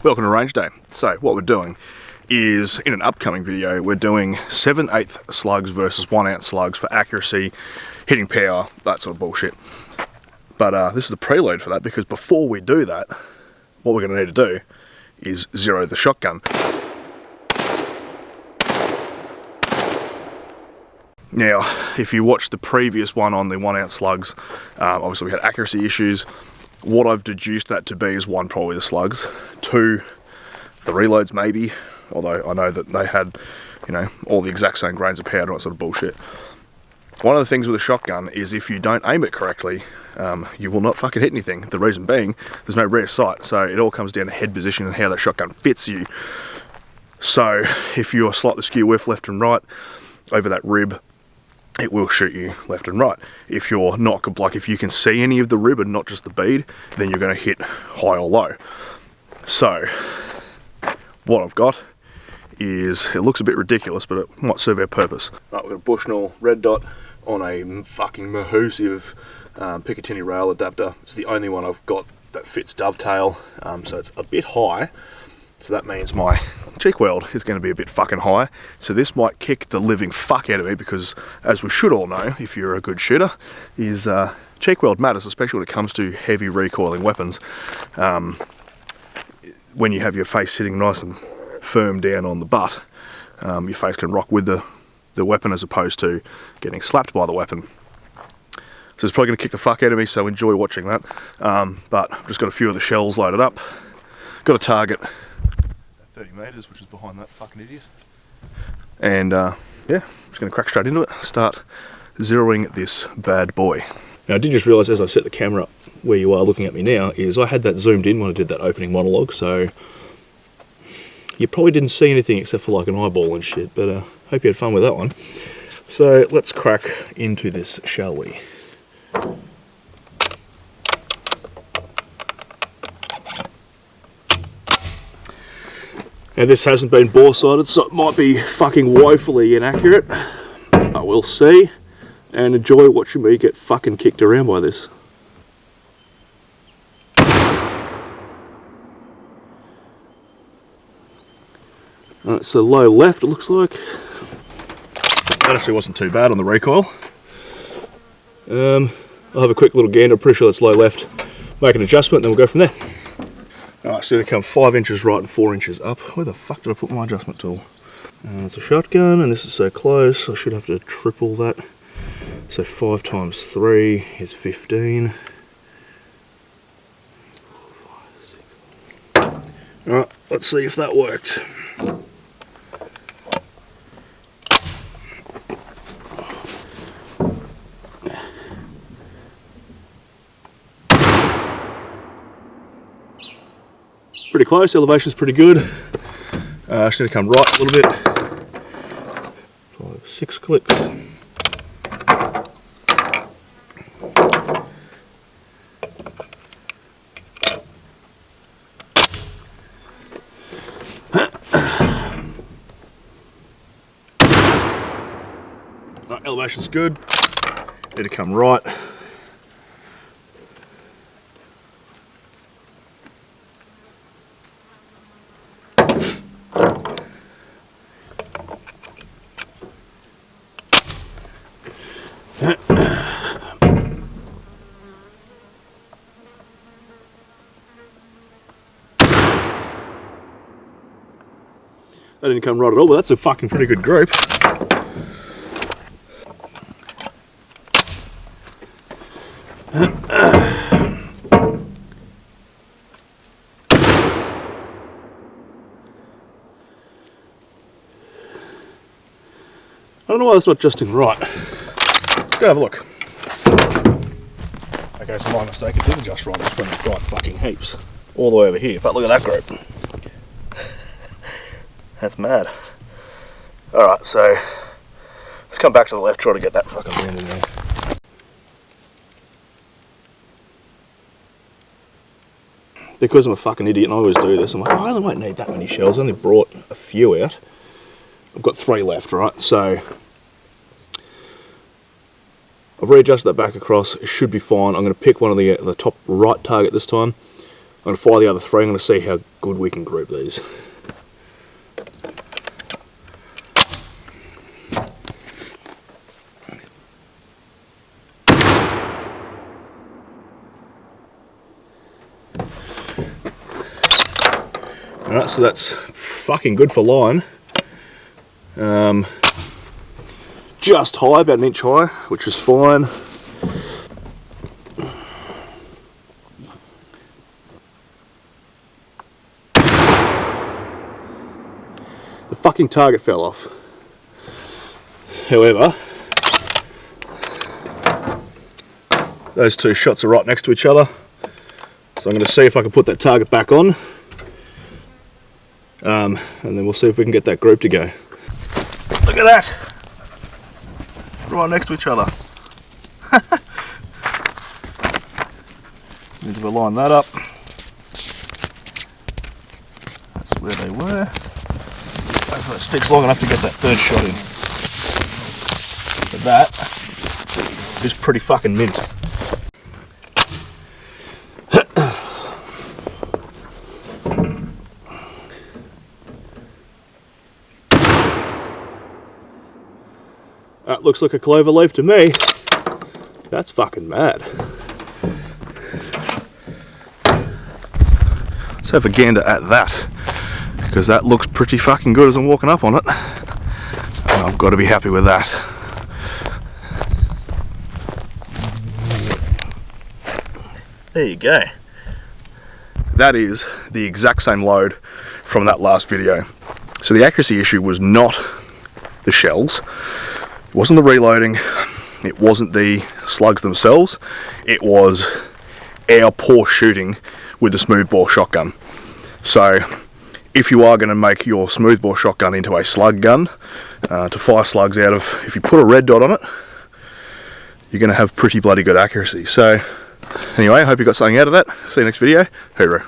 Welcome to Range Day. So what we're doing is, in an upcoming video, we're doing 7/8 slugs versus 1 ounce slugs for accuracy, hitting power, that sort of bullshit. But this is the preload for that, because before we do that, what we're going to need to do is zero the shotgun. Now, if you watched the previous one on the 1 ounce slugs, obviously we had accuracy issues. What I've deduced that to be is 1, probably the slugs, 2, the reloads maybe, although I know that they had, you know, all the exact same grains of powder and that sort of bullshit. One of the things with a shotgun is if you don't aim it correctly, you will not fucking hit anything. The reason being, there's no rear sight, so it all comes down to head position and how that shotgun fits you. So if you're slightly skew whiff left and right over that rib, it will shoot you left and right. If you're not, like if you can see any of the rib and not just the bead, then you're going to hit high or low. So what I've got is, it looks a bit ridiculous, but it might serve our purpose. Right, we've got a Bushnell red dot on a fucking mahoosive Picatinny rail adapter. It's the only one I've got that fits dovetail, so it's a bit high. So that means my cheek weld is going to be a bit fucking high. So this might kick the living fuck out of me, because as we should all know, if you're a good shooter, is cheek weld matters, especially when it comes to heavy recoiling weapons. When you have your face sitting nice and firm down on the butt, your face can rock with the weapon as opposed to getting slapped by the weapon. So it's probably going to kick the fuck out of me, so enjoy watching that. But I've just got a few of the shells loaded up. Got a target 30 metres, which is behind that fucking idiot. And yeah, I'm just going to crack straight into it, start zeroing this bad boy. Now I did just realise as I set the camera up where you are looking at me now, is I had that zoomed in when I did that opening monologue, so you probably didn't see anything except for like an eyeball and shit, but hope you had fun with that one. So let's crack into this, shall we? Now this hasn't been bore-sighted, so it might be fucking woefully inaccurate. I will see, and enjoy watching me get fucking kicked around by this. Alright, so low left it looks like. That actually wasn't too bad on the recoil. I'll have a quick little gander, pretty sure that's low left. Make an adjustment, then we'll go from there. Alright, so it's going to come 5 inches right and 4 inches up. Where the fuck did I put my adjustment tool? It's a shotgun, and this is so close, I should have to triple that. So 5 times 3 is 15. Alright, let's see if that worked. Pretty close, elevation's pretty good. Just going to come right a little bit. 5, 6 clicks. Right, elevation's good. Need to come right. That didn't come right at all, but that's a fucking pretty good group. I don't know why that's not adjusting right. Let's go have a look. Okay, so my mistake, it did adjust right, it's when it's got fucking heaps. All the way over here, but look at that group. That's mad. Alright, so let's come back to the left, try to get that fucking band in there. Because I'm a fucking idiot and I always do this, I'm like, oh, I only won't need that many shells, I only brought a few out. I've got 3 left, right? So I've readjusted that back across, it should be fine. I'm going to pick one of the top right target this time. I'm going to fire the other three. I'm going to see how good we can group these. Alright, so that's fucking good for line. Just high, about an inch high, which is fine. The fucking target fell off. However, those two shots are right next to each other. So I'm going to see if I can put that target back on. And then we'll see if we can get that group to go. Look at that! Right next to each other. Need to line that up. That's where they were. Hopefully it sticks long enough to get that third shot in. But that is pretty fucking mint. That looks like a clover leaf to me. That's fucking mad. Let's have a gander at that, because that looks pretty fucking good as I'm walking up on it. And I've got to be happy with that. There you go. That is the exact same load from that last video. So the accuracy issue was not the shells. It wasn't the reloading, it wasn't the slugs themselves, it was our poor shooting with the smoothbore shotgun. So if you are going to make your smoothbore shotgun into a slug gun, to fire slugs out of, if you put a red dot on it, you're going to have pretty bloody good accuracy. So anyway, I hope you got something out of that. See you next video. Hooroo.